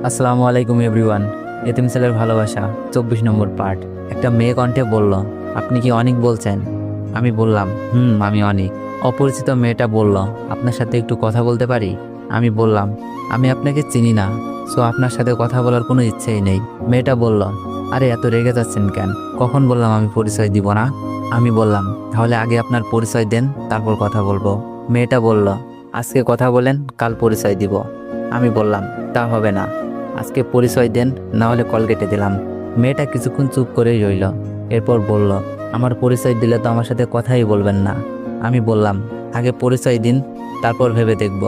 আসসালামু আলাইকুম এভরিওয়ান। এতিম ছেলের ভালোবাসা 24 নম্বর পার্ট। একটা মেয়ে কণ্ঠে বলল, আপনি কি অনিক বলছেন? আমি বললাম, আমি অনিক। অপরিচিত মেয়েটা বলল, আপনার সাথে একটু কথা বলতে পারি? আমি বললাম, আমি আপনাকে চিনি না, সো আপনার সাথে কথা বলার কোনো ইচ্ছেই নেই। মেয়েটা বলল, আরে এত রেগে যাচ্ছেন কেন? কখন বললাম আমি পরিচয় দিব না? আমি বললাম, তাহলে আগে আপনার পরিচয় দেন, তারপর কথা বলবো। মেয়েটা বলল, আজকে কথা বলেন, কাল পরিচয় দিব। আমি বললাম, তা হবে না, আজকে পরিচয় দেন, না হলে কল কেটে দিলাম। মেয়েটা কিছুক্ষণ চুপ করেই রইল, এরপর বলল, আমার পরিচয় দিলে তো আমার সাথে কথাই বলবেন না। আমি বললাম, আগে পরিচয় দিন, তারপর ভেবে দেখব।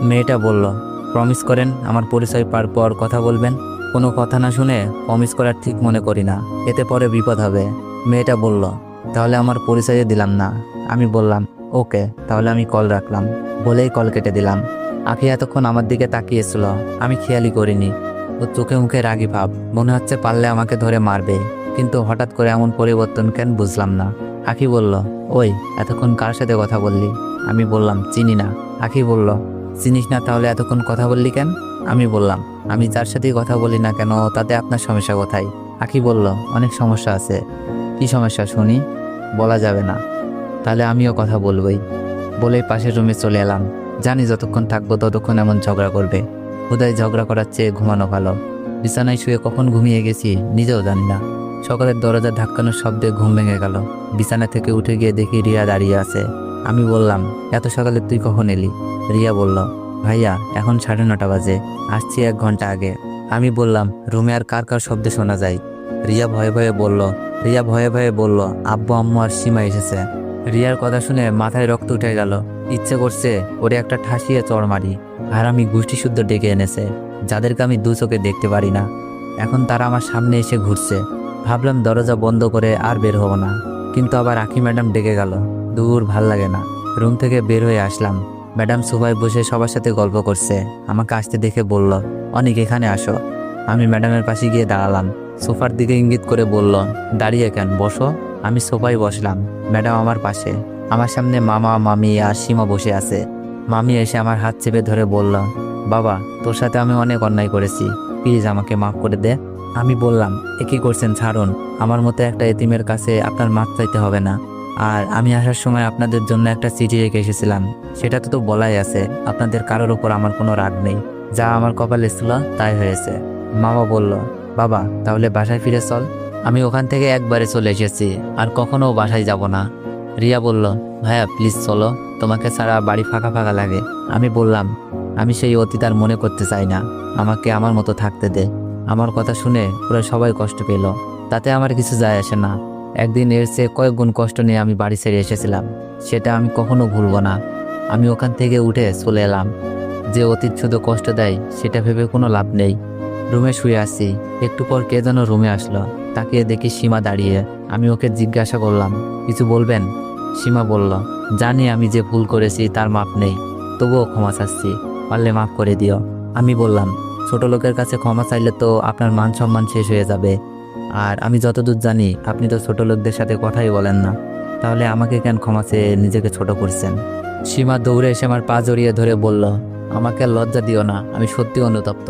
মেয়েটা বলল, প্রমিস করেন আমার পরিচয় পাওয়ার পর কথা বলবেন? কোনো কথা না শুনে প্রমিস করার ঠিক মনে করি না, এতে পরে বিপদ হবে। মেয়েটা বলল, তাহলে আমার পরিচয় দিলাম না। আমি বললাম, ওকে, তাহলে আমি কল রাখলাম, বলেই কল কেটে দিলাম। আখি এতক্ষণ আমার দিকে তাকিয়েছিল, আমি খেয়ালই করিনি। ও চোখে মুখে রাগী ভাব, মনে হচ্ছে পারলে আমাকে ধরে মারবে, কিন্তু হঠাৎ করে এমন পরিবর্তন কেন বুঝলাম না। আখি বলল, ওই এতক্ষণ কার সাথে কথা বললি? আমি বললাম, চিনি না। আখি বলল, চিনিস না, তাহলে এতক্ষণ কথা বললি কেন? আমি বললাম, আমি যার সাথেই কথা বলি না কেন তাতে আপনার সমস্যা কোথায়? আখি বলল, অনেক সমস্যা আছে। কি সমস্যা শুনি? বলা যাবে না। তাহলে আমিও কথা বলবই। বলেই পাশের রুমে চলে এলাম। জানি যতক্ষণ থাকবো ততক্ষণ এমন ঝগড়া করবে। হুদায় ঝগড়া করার চেয়ে ঘুমানো ভালো। বিছানায় শুয়ে কখন ঘুমিয়ে গেছি নিজেও জানি না। সকালের দরজা ধাক্কানোর শব্দে ঘুম ভেঙে গেল। বিছানা থেকে উঠে গিয়ে দেখি রিয়া দাঁড়িয়ে আছে। আমি বললাম, এত সকালে তুই কখন এলি? রিয়া বলল, ভাইয়া এখন 9:30 বাজে, আসছি 1 ঘন্টা আগে। আমি বললাম, রুমে আর কার কার শব্দ শোনা যায়? রিয়া ভয়ে ভয়ে বলল, আব্বু আম্মু আর সীমা এসেছে। রিয়ার কথা শুনে মাথায় রক্ত উঠে গেল। ইচ্ছে করছে ওরে একটা ঠাসিয়ে চড় মারি। আর আমি গোষ্ঠী শুদ্ধ ডেকে এনেছে, যাদেরকে আমি দু চোখে দেখতে পারি না। এখন তারা আমার সামনে এসে ঘুরছে। ভাবলাম দরজা বন্ধ করে আর বের হব না, কিন্তু আবার আখি ম্যাডাম ডেকে গেল। দূর, ভাল লাগে না। রুম থেকে বের হয়ে আসলাম। ম্যাডাম সোফায় বসে সবার সাথে গল্প করছে। আমাকে আসতে দেখে বলল, অনেক এখানে আসো। আমি ম্যাডামের পাশে গিয়ে দাঁড়ালাম। সোফার দিকে ইঙ্গিত করে বলল, দাঁড়িয়ে কেন, বসো। আমি সোফায় বসলাম। ম্যাডাম আমার পাশে। আমার সামনে মামা মামি আর সীমা বসে আছে। মামি এসে আমার হাত চেপে ধরে বলল, বাবা, তোর সাথে আমি অনেক অন্যায় করেছি, প্লিজ আমাকে মাফ করে দে। আমি বললাম, এ কি করছেন, ছাড়ুন। আমার মতো একটা এতিমের কাছে আপনার মাফ চাইতে হবে না। আর আমি আসার সময় আপনাদের জন্য একটা চিঠি রেখে এসেছিলাম, সেটাতে তো বলাই আছে আপনাদের কারোর ওপর আমার কোনো রাগ নেই। যা আমার কপালে ছিল তাই হয়েছে। মামা বলল, বাবা, তাহলে বাসায় ফিরে চল। আমি ওখান থেকে একবারে চলে এসেছি, আর কখনো বাসায় যাব না। রিয়া বলল, ভাইয়া প্লিজ চলো, তোমাকে ছাড়া বাড়ি ফাঁকা ফাঁকা লাগে। আমি বললাম, আমি সেই অতীত আর মনে করতে চাই না, আমাকে আমার মতো থাকতে দে। আমার কথা শুনে পুরো সবাই কষ্ট পেল, তাতে আমার কিছু যায় আসে না। একদিন এর চেয়ে কয়েক গুণ কষ্ট নিয়ে আমি বাড়ি ছেড়ে এসেছিলাম, সেটা আমি কখনো ভুলবো না। আমি ওখান থেকে উঠে চলে এলাম। যে অতীত শুধু কষ্ট দেয় সেটা ভেবে কোনো লাভ নেই। রুমে শুয়ে আছি, একটু পর কে যেন রুমে আসলো। তাকিয়ে দেখি সীমা দাঁড়িয়ে। আমি ওকে জিজ্ঞাসা করলাম, কিছু বলবেন? সীমা বলল, জানি আমি যে ভুল করেছি তার মাপ নেই, তবুও ক্ষমা চাচ্ছি, পারলে মাফ করে দিও। আমি বললাম, ছোট লোকের কাছে ক্ষমা চাইলে তো আপনার মান সম্মান শেষ হয়ে যাবে। আর আমি যতদূর জানি আপনি তো ছোট লোকদের সাথে কথাই বলেন না, তাহলে আমাকে কেন ক্ষমা চেয়ে নিজেকে ছোট করছেন? সীমা দৌড়ে এসে আমার পা জড়িয়ে ধরে বলল, আমাকে আর লজ্জা দিও না, আমি সত্যি অনুতপ্ত।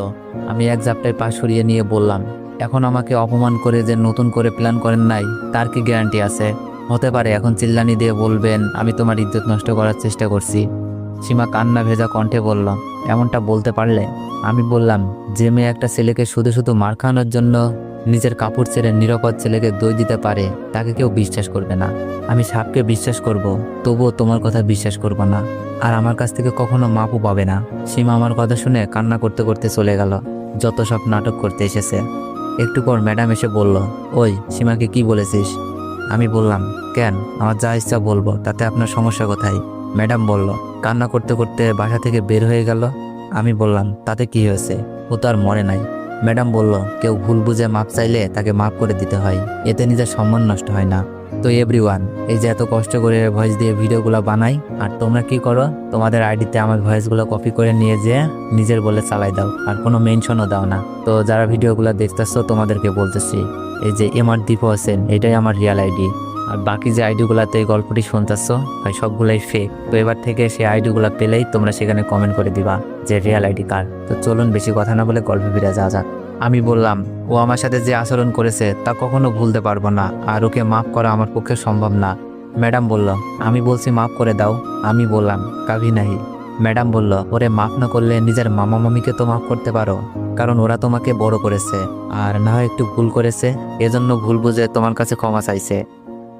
আমি এক ঝাপটায় পা সরিয়ে নিয়ে বললাম, এখন আমাকে অপমান করে যে নতুন করে প্ল্যান করেন নাই তার কি গ্যারান্টি আছে? হতে পারে এখন চিল্লানি দিয়ে বলবেন আমি তোমার ইজ্জত নষ্ট করার চেষ্টা করছি। সীমা কান্না ভেজা কণ্ঠে বলল, এমনটা বলতে পারলে? আমি বললাম, যে মেয়ে একটা ছেলেকে শুধু শুধু মার খাওয়ানোর জন্য নিজের কাপড় ছেড়ে নিরাপদ ছেলেকে দই দিতে পারে, তাকে কেউ বিশ্বাস করবে না। আমি সাপকে বিশ্বাস করব, তবুও তোমার কথা বিশ্বাস করব না, আর আমার কাছ থেকে কখনো মাপও পাবে না। সীমা আমার কথা শুনে কান্না করতে করতে চলে গেল। যত সব নাটক করতে এসেছে। একটু পর ম্যাডাম এসে বলল, ওই সীমাকে কি বলেছিস? আমি বললাম, কেন, আমার যা ইচ্ছা বলবো, তাতে আপনার সমস্যা কোথায়? ম্যাডাম বলল, কান্না করতে করতে বাসা থেকে বের হয়ে গেল। আমি বললাম, তাতে কি হয়েছে, ও তো আর মরে নাই। ম্যাডাম বলল, কেউ ভুল বুঝে মাপ চাইলে তাকে মাফ করে দিতে হয়, এতে নিজের সম্মান নষ্ট হয় না। তো এভরিওয়ান, এই যে এত কষ্ট করে ভয়েস দিয়ে ভিডিওগুলো বানাই, আর তোমরা কি করো, তোমাদের আইডিতে আমার ভয়েসগুলো কপি করে নিয়ে যেয়ে নিজের বলে চালাই দাও, আর কোনো মেনশনও দাও না। তো যারা ভিডিওগুলো দেখতেছো তোমাদেরকে বলতেছি, এই যে এমআর দীপ হোসেন, এটাই আমার রিয়াল আইডি। আর বাকি যে আইডিগুলাতে এই গল্পটি শুনতেছ ভাই সবগুলাই ফেক। তো এবার থেকে সেই আইডিগুলা পেলেই তোমরা সেখানে কমেন্ট করে দিবা যে রিয়েল আইডি কার। তো চলুন বেশি কথা না বলে গল্পে ফিরে যাওয়া যাক। আমি বললাম, ও আমার সাথে যে আচরণ করেছে তা কখনো ভুলতে পারবো না, আর ওকে মাফ করা আমার পক্ষে সম্ভব না। ম্যাডাম বলল, আমি বলছি মাফ করে দাও। আমি বললাম, কাভি নাহি। ম্যাডাম বলল, ওরে মাফ না করলে নিজের মামা মামিকে তো মাফ করতে পারো, কারণ ওরা তোমাকে বড় করেছে, আর না হয় একটু ভুল করেছে, এজন্য ভুল বুঝে তোমার কাছে ক্ষমা চাইছে।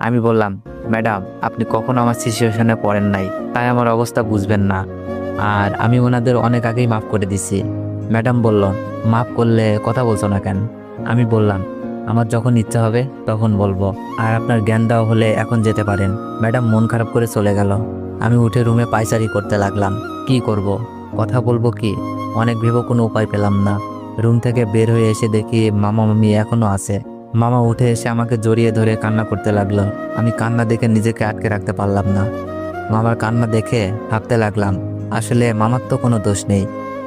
আমি বললাম, ম্যাডাম আপনি কখনো আমার সিচুয়েশনে পড়েন নাই, তাই আমার অবস্থা বুঝবেন না, আর আমি ওনাদের অনেক আগেই মাফ করে দিছি। ম্যাডাম বলল, মাফ করলে কথা বলছো না কেন? আমি বললাম, আমার যখন ইচ্ছা হবে তখন বলবো, আর আপনার জ্ঞান দেওয়া হলে এখন যেতে পারেন। ম্যাডাম মন খারাপ করে চলে গেল। আমি উঠে রুমে পায়চারি করতে লাগলাম। কি করব, কথা বলবো কি, অনেক ভেবে কোনো উপায় পেলাম না। রুম থেকে বের হয়ে এসে দেখি মামা মামি এখনো আছে। মামা উঠে এসে আমাকে জড়িয়ে ধরে কান্না করতে লাগলো। আমি কান্না দেখে নিজেকে আটকে রাখতে পারলাম না। মামার কান্না দেখে ভাবতে লাগলাম, আসলে মামার তো কোনো দোষ নেই,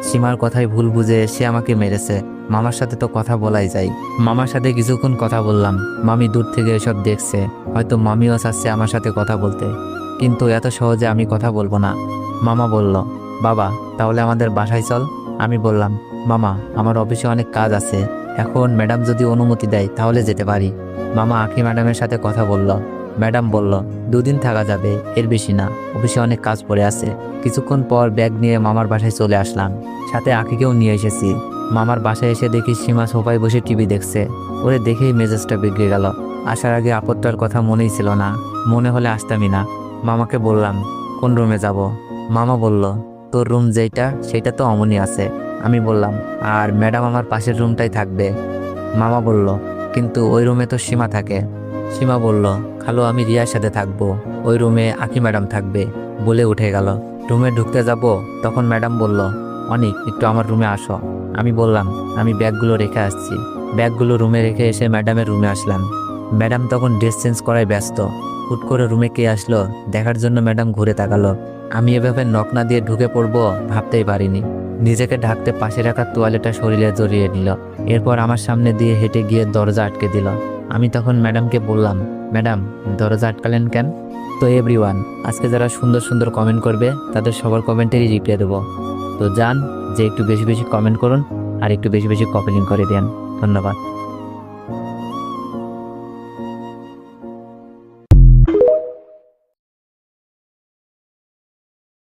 সীমার কথাই ভুল বুঝে সে আমাকে মেরেছে। মামার সাথে তো কথা বলাই যায়। মামার সাথে কিছুক্ষণ কথা বললাম। মামি দূর থেকে এসব দেখছে, হয়তো মামিও চাচ্ছে আমার সাথে কথা বলতে, কিন্তু এত সহজে আমি কথা বলবো না। মামা বলল, বাবা তাহলে আমাদের বাসায় চল। আমি বললাম, মামা আমার অফিসে অনেক কাজ আছে, এখন ম্যাডাম যদি অনুমতি দেয় তাহলে যেতে পারি। মামা আখি ম্যাডামের সাথে কথা বলল। ম্যাডাম বলল, 2 দিন থাকা যাবে, এর বেশি না, অফিসে অনেক কাজ পড়ে আছে। কিছুক্ষণ পর ব্যাগ নিয়ে মামার বাসায় চলে আসলাম, সাথে আখিকেও নিয়ে এসেছি। মামার বাসায় এসে দেখি সীমা সোফায় বসে টিভি দেখছে। ওরে দেখেই মেজাজটা বিগড়ে গেল। আসার আগে আপদটার কথা মনেই ছিল না, মনে হলে আসতামই না। মামাকে বললাম, কোন রুমে যাব? মামা বলল, তোর রুম যেটা সেটা তো অমনি আছে। আমি বললাম, আর ম্যাডাম আমার পাশের রুমটাই থাকবে। মামা বলল, কিন্তু ওই রুমে তো সীমা থাকে। সীমা বলল, খালো আমি রিয়ার সাথে থাকবো, ওই রুমে আখি ম্যাডাম থাকবে, বলে উঠে গেল। রুমে ঢুকতে যাব, তখন ম্যাডাম বলল, অনিক একটু আমার রুমে আসো। আমি বললাম, আমি ব্যাগগুলো রেখে আসছি। ব্যাগগুলো রুমে রেখে এসে ম্যাডামের রুমে আসলাম। ম্যাডাম তখন ড্রেস চেঞ্জ করায় ব্যস্ত। হুট করে রুমে কে আসলো দেখার জন্য ম্যাডাম ঘুরে তাকালো। আমি এভাবে নক না দিয়ে ঢুকে পড়বো ভাবতেই পারিনি। নিজেকে ঢাকতে পাশে রাখা তোয়ালেটা শরীরে জড়িয়ে নিল। এরপর আমার সামনে দিয়ে হেঁটে গিয়ে দরজা আটকে দিল। আমি তখন ম্যাডামকে বললাম, ম্যাডাম দরজা আটকালেন কেন? তো এভরিওয়ান, আজকে যারা সুন্দর সুন্দর কমেন্ট করবে তাদের সবার কমেন্টেরই রিপ্লাই দেবো। তো যান যে একটু বেশি বেশি কমেন্ট করুন আর একটু বেশি বেশি কপি লিঙ্ক করে দেন। ধন্যবাদ।